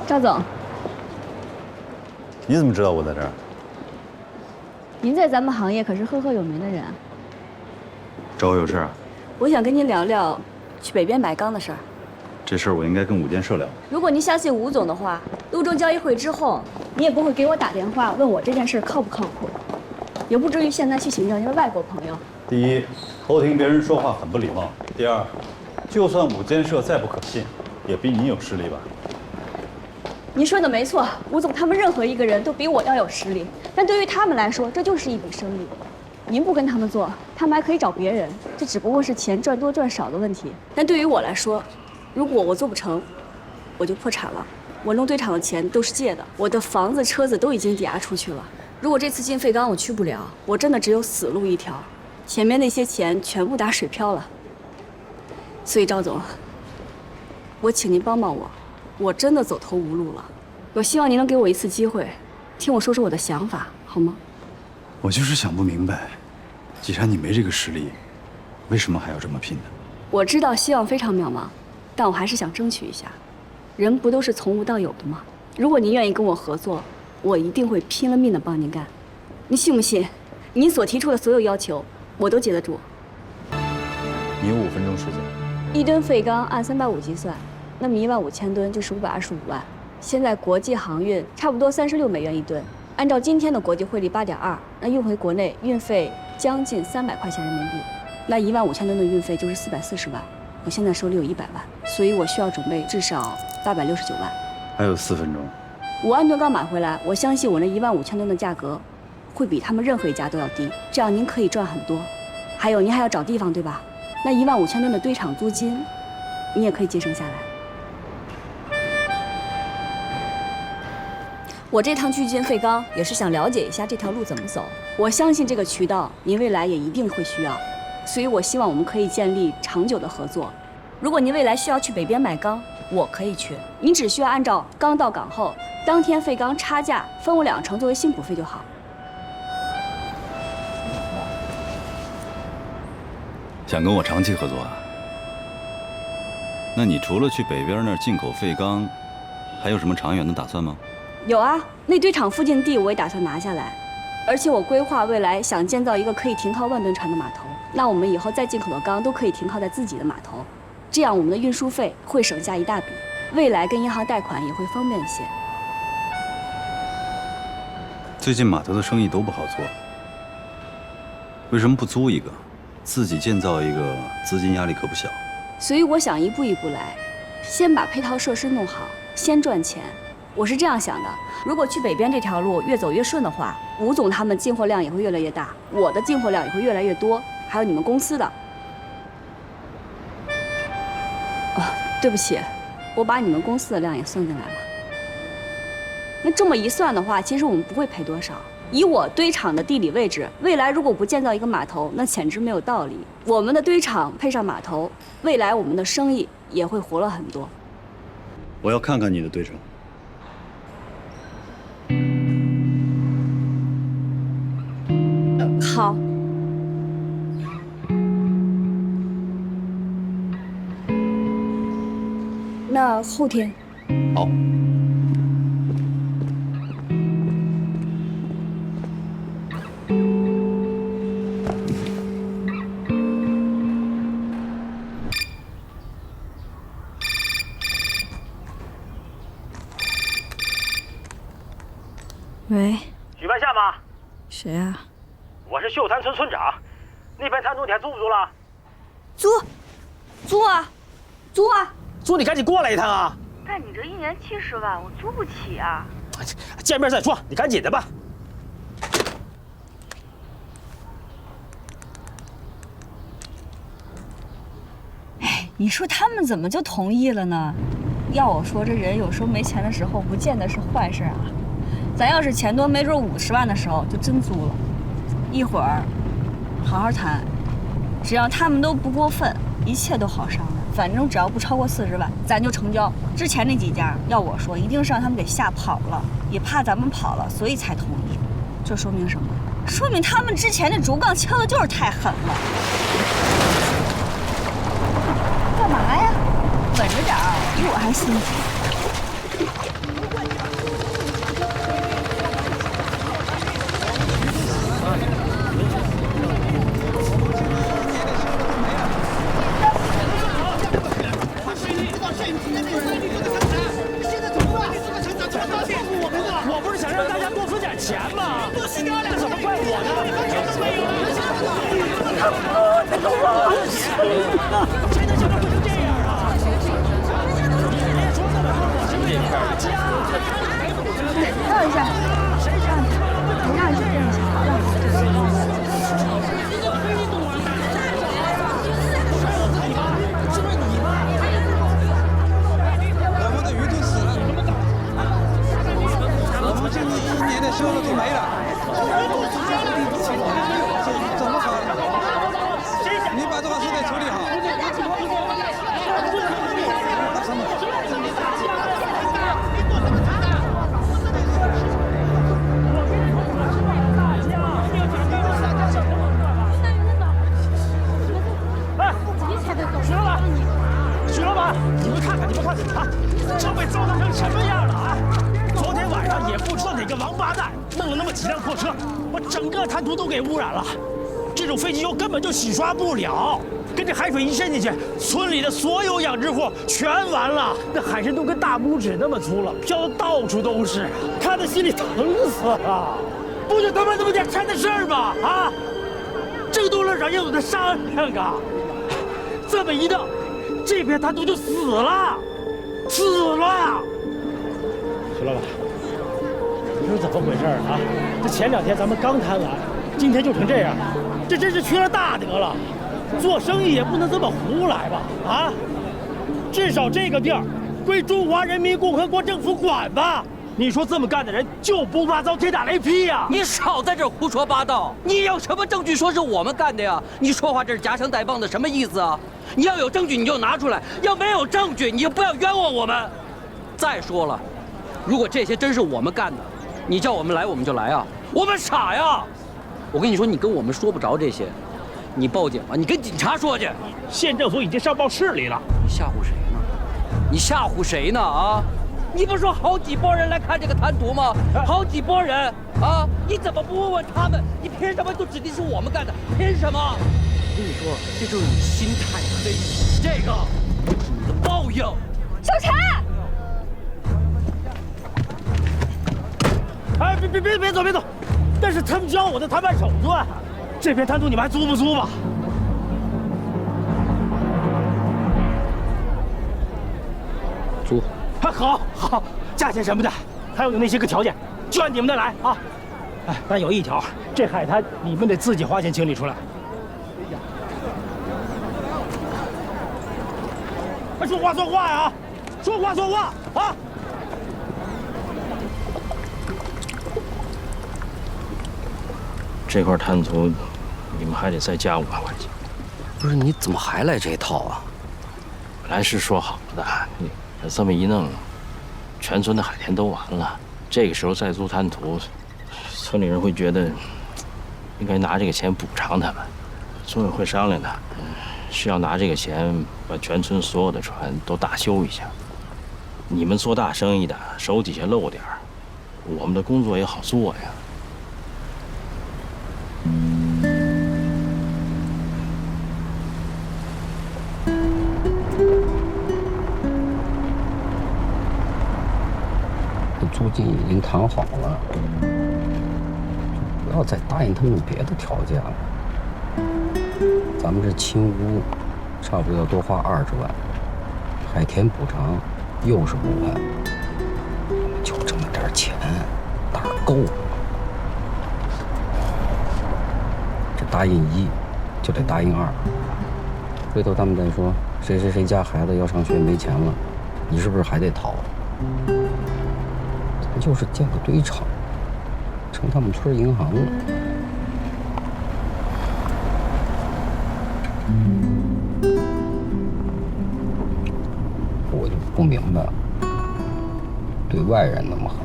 赵总，你怎么知道我在这儿？您在咱们行业可是赫赫有名的人啊。找我有事啊？我想跟您聊聊去北边买钢的事儿。这事儿我应该跟5建社聊。如果您相信吴总的话，泸州交易会之后，你也不会给我打电话问我这件事靠不靠谱，也不至于现在去请教一位外国朋友。第一，偷听别人说话很不礼貌；第二，就算5建社再不可信，也比你有实力吧？您说的没错，吴总他们任何一个人都比我要有实力，但对于他们来说，这就是一笔生意。您不跟他们做，他们还可以找别人，这只不过是钱赚多赚少的问题。但对于我来说，如果我做不成，我就破产了。我弄堆场的钱都是借的，我的房子、车子都已经抵押出去了。如果这次进废钢我去不了，我真的只有死路一条，前面那些钱全部打水漂了。所以赵总，我请您帮帮我，我真的走投无路了。我希望您能给我一次机会，听我说说我的想法，好吗？我就是想不明白，既然你没这个实力，为什么还要这么拼呢？我知道希望非常渺茫，但我还是想争取一下。人不都是从无到有的吗？如果您愿意跟我合作，我一定会拼了命的帮您干。您信不信？您所提出的所有要求，我都接得住。你有5分钟时间。1吨废钢按350计算，那么15000吨就是525万。现在国际航运差不多36美元1吨，按照今天的国际汇率8.2，那运回国内运费将近300块钱人民币，那15000吨的运费就是440万。我现在手里有100万，所以我需要准备至少869万。还有4分钟。5万吨钢买回来，我相信我那15000吨的价格会比他们任何一家都要低，这样您可以赚很多。还有您还要找地方对吧？那15000吨的堆场租金，你也可以节省下来。我这趟去进废钢也是想了解一下这条路怎么走。我相信这个渠道您未来也一定会需要，所以我希望我们可以建立长久的合作。如果您未来需要去北边买钢，我可以去，您只需要按照钢到港后当天废钢差价分我2成作为辛苦费就好。想跟我长期合作啊？那你除了去北边那儿进口废钢，还有什么长远的打算吗？有啊，那堆场附近地我也打算拿下来，而且我规划未来想建造一个可以停靠10000吨船的码头。那我们以后再进口的钢都可以停靠在自己的码头，这样我们的运输费会省下一大笔，未来跟银行贷款也会方便一些。最近码头的生意都不好做，为什么不租一个，自己建造一个？资金压力可不小。所以我想一步一步来，先把配套设施弄好，先赚钱。我是这样想的，如果去北边这条路越走越顺的话，吴总他们进货量也会越来越大，我的进货量也会越来越多，还有你们公司的。哦，对不起，我把你们公司的量也算进来了。那这么一算的话，其实我们不会赔多少。以我堆场的地理位置，未来如果不建造一个码头，那简直没有道理。我们的堆场配上码头，未来我们的生意也会活了很多。我要看看你的堆场。好。那后天。好。喂，许半夏吗？谁啊？我是秀滩村村长，那片滩种田租不租了？租啊，租啊！租你赶紧过来一趟啊！但你这1年70万，我租不起啊！见面再说，你赶紧的吧。哎，你说他们怎么就同意了呢？要我说，这人有时候没钱的时候，不见得是坏事啊。咱要是钱多，没准50万的时候就真租了。一会儿好好谈，只要他们都不过分，一切都好商量。反正只要不超过40万，咱就成交。之前那几家，要我说，一定是让他们给吓跑了，也怕咱们跑了，所以才同意。这说明什么？说明他们之前那竹杠敲的就是太狠了。干嘛呀？稳着点儿，比我还心急。钱嘛，不是你俩怎么怪我呢？现在怎么不能这样啊？别说那么多，我是为了家。让一下，让一下，让一下，让一下。我们的鱼都死了，我们这一年的收入都没了，怎么搞？你把这个事得处理好。许老板，你们看看啊，这被糟蹋成什么样了啊！昨天晚上也不知道哪个王八蛋弄了那么几辆破车，把整个滩涂都给污染了。这种废弃油根本就洗刷不了，跟这海水一渗进去，村里的所有养殖户全完了。那海参都跟大拇指那么粗了，飘的到处都是，看得心里疼死了。不就他妈那么点钱的事儿吗？啊，这多了让业主的商量啊！这么一弄，这片滩涂就死了，死了！徐老板，你说怎么回事啊？这前2天咱们刚谈完，今天就成这样，这真是缺了大德了。做生意也不能这么胡来吧？啊，至少这个地儿归中华人民共和国政府管吧？你说这么干的人就不怕遭天打雷劈呀？你少在这儿胡说八道！你有什么证据说是我们干的呀？你说话这是夹枪带棒的，什么意思啊？你要有证据你就拿出来，要没有证据你就不要冤枉我们。再说了，如果这些真是我们干的，你叫我们来我们就来啊？我们傻呀！我跟你说，你跟我们说不着这些，你报警吧，你跟警察说去。县政府已经上报市里了。你吓唬谁呢？你吓唬谁呢？啊！你不是说好几拨人来看这个滩涂吗？好几拨人啊！你怎么不问问他们？你凭什么就指定是我们干的？凭什么？我跟你说，这就是你心太黑，这个就是你的报应。小陈，哎，别走！但是他们教我的谈判手段，这片滩涂你们还租不租吧？租。好，价钱什么的，还有那些个条件，就按你们的来啊！哎，但有一条，这海滩你们得自己花钱清理出来。说话算话呀！说话算话啊！这块滩涂，你们还得再加5万块钱。不是，你怎么还来这一套啊？本来是说好了的，你这么一弄，全村的海田都完了。这个时候再租滩涂，村里人会觉得应该拿这个钱补偿他们。村委会商量的，是要拿这个钱把全村所有的船都大修一下。你们做大生意的，手底下露点儿，我们的工作也好做呀。租金已经谈好了，不要再答应他们别的条件了。咱们这清污差不多要多花20万，海田补偿又是5万，就这么点钱，哪儿够？这答应1就得答应2，回头他们再说谁家孩子要上学没钱了，你是不是还得掏？咱就是建个堆场，成他们村银行了。我就不明白了，对外人那么狠，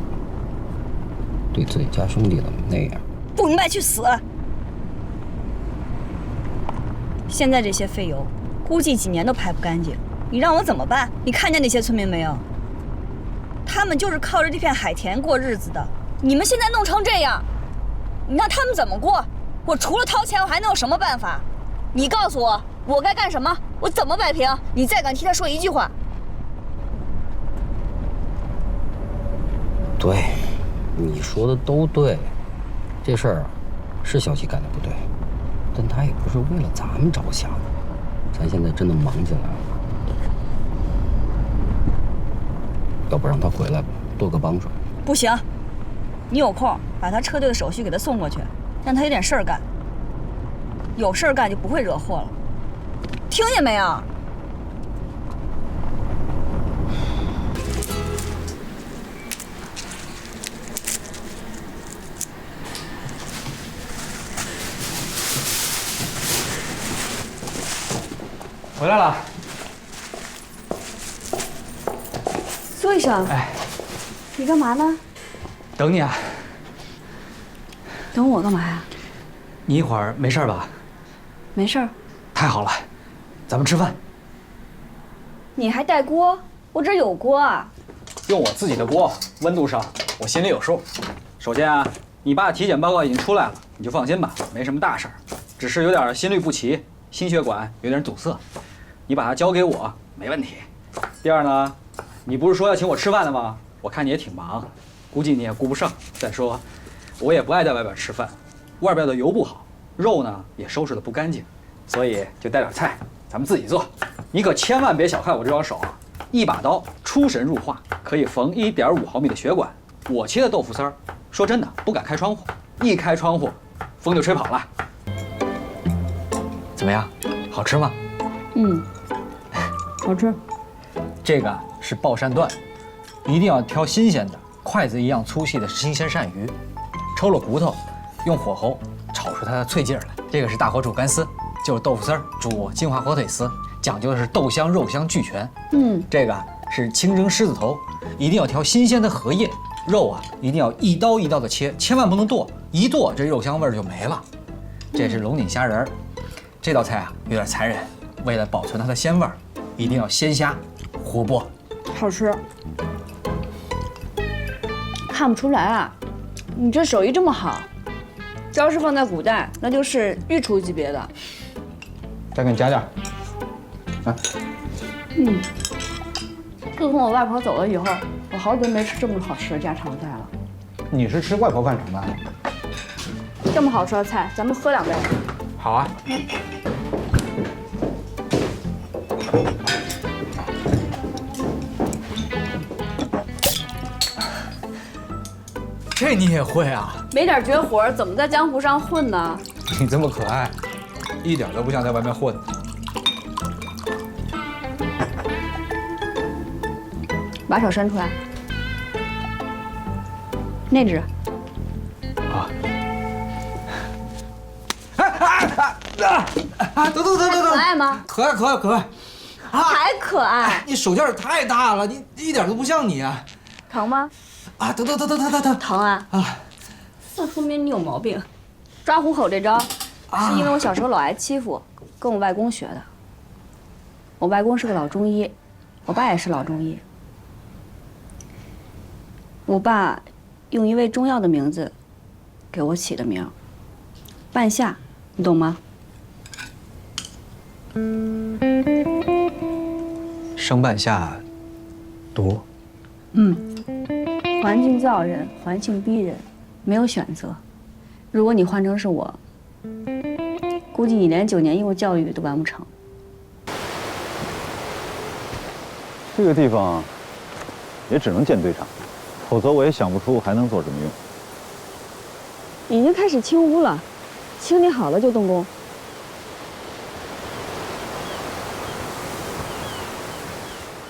对自己家兄弟怎么那样？不明白去死！现在这些废油，估计几年都排不干净，你让我怎么办？你看见那些村民没有？他们就是靠着这片海田过日子的，你们现在弄成这样，你让他们怎么过？我除了掏钱，我还能有什么办法？你告诉我，我该干什么？我怎么摆平？你再敢替他说一句话？对，你说的都对，这事儿啊，是小七干的不对，但他也不是为了咱们着想，咱现在真的忙起来了，要不让他回来吧，多个帮手。不行，你有空把他车队的手续给他送过去，让他有点事儿干。有事儿干就不会惹祸了，听见没有？回来了。苏医生，哎，你干嘛呢？等你啊。等我干嘛呀？你一会儿没事吧？没事儿。太好了，咱们吃饭。你还带锅？我这有锅啊。用我自己的锅，温度上我心里有数。首先啊，你爸体检报告已经出来了，你就放心吧，没什么大事儿，只是有点心律不齐，心血管有点堵塞。你把它交给我，没问题。第二呢，你不是说要请我吃饭的吗？我看你也挺忙，估计你也顾不上。再说，我也不爱在外边吃饭，外边的油不好，肉呢也收拾的不干净，所以就带点菜，咱们自己做。你可千万别小看我这双手啊，一把刀出神入化，可以缝1.5毫米的血管。我切的豆腐丝儿，说真的不敢开窗户，一开窗户，风就吹跑了。怎么样，好吃吗？好吃。这个是鲍鳝段，一定要挑新鲜的，筷子一样粗细的新鲜鳝鱼，抽了骨头，用火候炒出它的脆劲儿来。这个是大火煮干丝，就是豆腐丝儿煮金华火腿丝，讲究的是豆香肉香俱全。这个是清蒸狮子头，一定要挑新鲜的荷叶，肉啊一定要一刀一刀的切，千万不能剁，一剁这肉香味儿就没了。这是龙井虾仁儿，这道菜啊有点残忍，为了保存它的鲜味儿，一定要鲜虾活剥。好吃。看不出来啊，你这手艺这么好，这要是放在古代，那就是御厨级别的。再给你加点儿。来，自从我外婆走了以后，我好久没吃这么好吃的家常菜了。你是吃外婆饭长大的？这么好吃的菜，咱们喝2杯。好啊。这你也会啊？没点绝活，怎么在江湖上混呢？你这么可爱，一点都不像在外面混。把手伸出来。那只。啊！等，可爱吗？可爱。还可爱。你手劲儿太大了，你一点都不像你啊！疼吗？啊，等，疼啊！那说明你有毛病。抓虎口这招，是因为我小时候老挨欺负，跟我外公学的。我外公是个老中医，我爸也是老中医。我爸用一味中药的名字给我起的名，半夏，你懂吗？生半夏，毒。环境造人，环境逼人，没有选择。如果你换成是我，估计你连9年义务教育都完不成。这个地方也只能建堆场，否则我也想不出还能做什么用。已经开始清污了，清理好了就动工。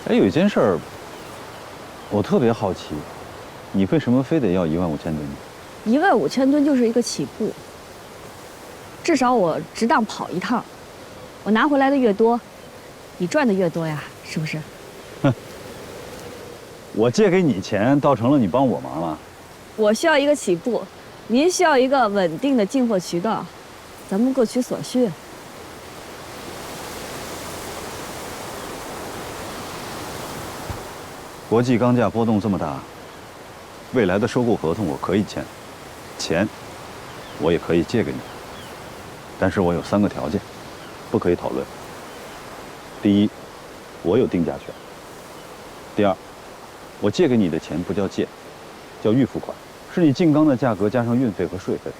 哎，有一件事儿，我特别好奇，你为什么非得要15000吨呢？15000吨就是一个起步，至少我值当跑一趟，我拿回来的越多，你赚的越多呀，是不是？哼，我借给你钱，倒成了你帮我忙了。我需要一个起步，您需要一个稳定的进货渠道，咱们各取所需。国际钢价波动这么大，未来的收购合同我可以签，钱我也可以借给你，但是我有3个条件，不可以讨论。第一，我有定价权；第二，我借给你的钱不叫借，叫预付款，是你进钢的价格加上运费和税费。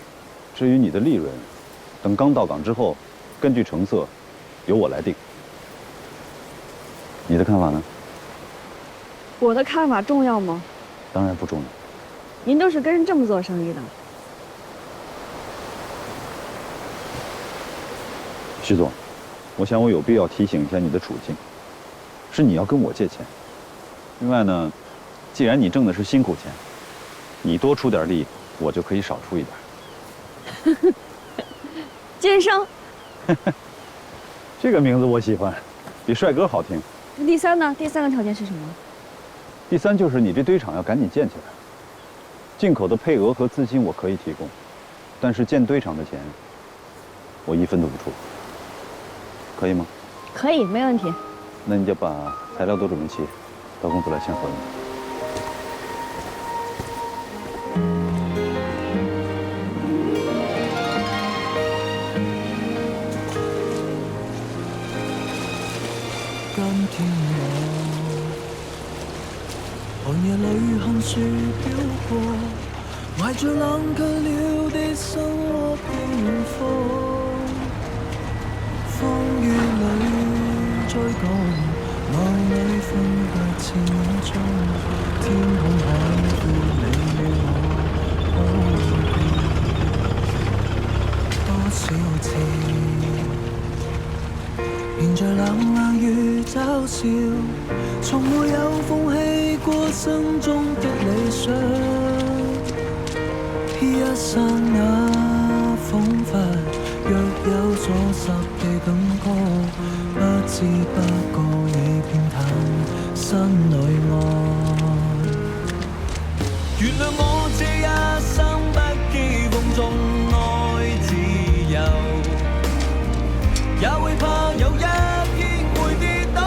至于你的利润，等钢到港之后，根据成色，由我来定。你的看法呢？我的看法重要吗？当然不重要。您都是跟人这么做生意的。徐总，我想我有必要提醒一下你的处境，是你要跟我借钱。另外呢，既然你挣的是辛苦钱，你多出点力，我就可以少出一点。奸商，这个名字我喜欢，比帅哥好听。那第三呢？第三个条件是什么？第三就是你这堆场要赶紧建起来。进口的配额和资金我可以提供，但是建堆场的钱，我1分都不出。可以吗？可以，没问题。那你就把材料都准备齐，到公司来签合同。今天我寒夜里看雪飘过，怀着冷却了的心窝偏方。風雨裏追趕，夢裏分隔千鐘，天空海闊，你與我可變多少次，連在冷冷雨嘲笑，從沒有放棄過心中的理想，一剎那彷彿若有所失的感覺，不知不覺已變淡，心裏愛。原諒我這一生不羈放縱愛自由，也會怕有一天會跌倒。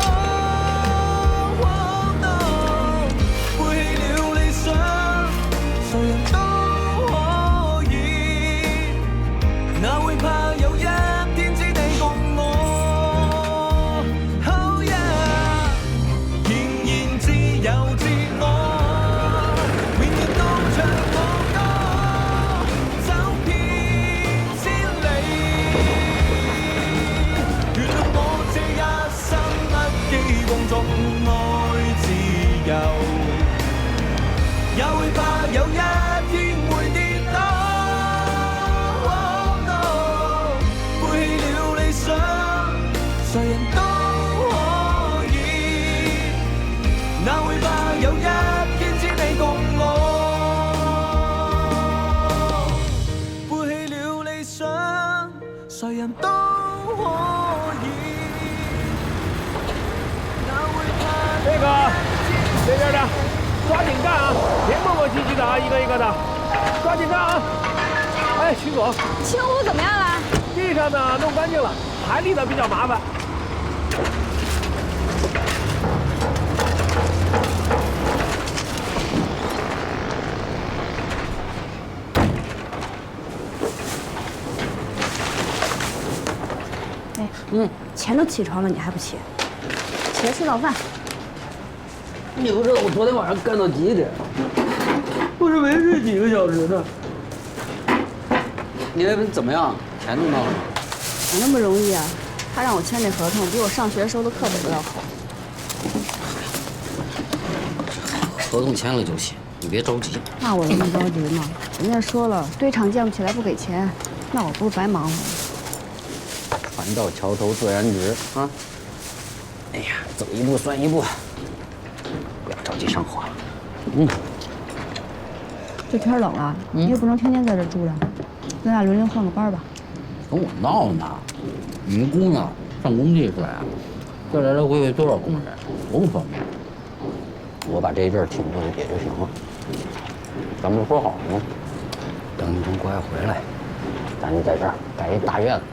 背棄了理想，誰人都可以，哪會怕有一天只你共我。Oh yeah， 仍然自由自我，永遠都唱我歌，走遍千里。原諒我這一生不羈放縱愛自由，也會怕有一天會跌倒。背棄了理想，誰人都可以，哪會怕有一天只你共我。背棄了理想，誰人都可以，哪會怕那个这边的，抓紧干啊！别磨磨唧唧的啊，一个一个的，抓紧干啊！哎，徐总，清污怎么样了？地上呢弄干净了，排力呢比较麻烦。哎，钱都起床了，你还不起？起来吃早饭。你不知道我昨天晚上干到几点？我是没睡几个小时呢。你那边怎么样？钱弄到了吗？哪那么容易啊？他让我签这合同，比我上学时候的课本都要厚。合同签了就行，你别着急。那我那么着急吗？人家说了，堆场建不起来不给钱，那我不是白忙活吗？船到桥头自然直啊！哎呀，走一步算一步，不要着急上火。这天冷了，你也不能天天在这住着，咱俩轮流换个班吧。跟我闹呢！你们姑娘上工地去啊，这来来回回多少工人，多不方便。我把这一阵儿挺过去也就行了。咱们说好了吗？等你从国外回来，咱就在这儿盖一大院子。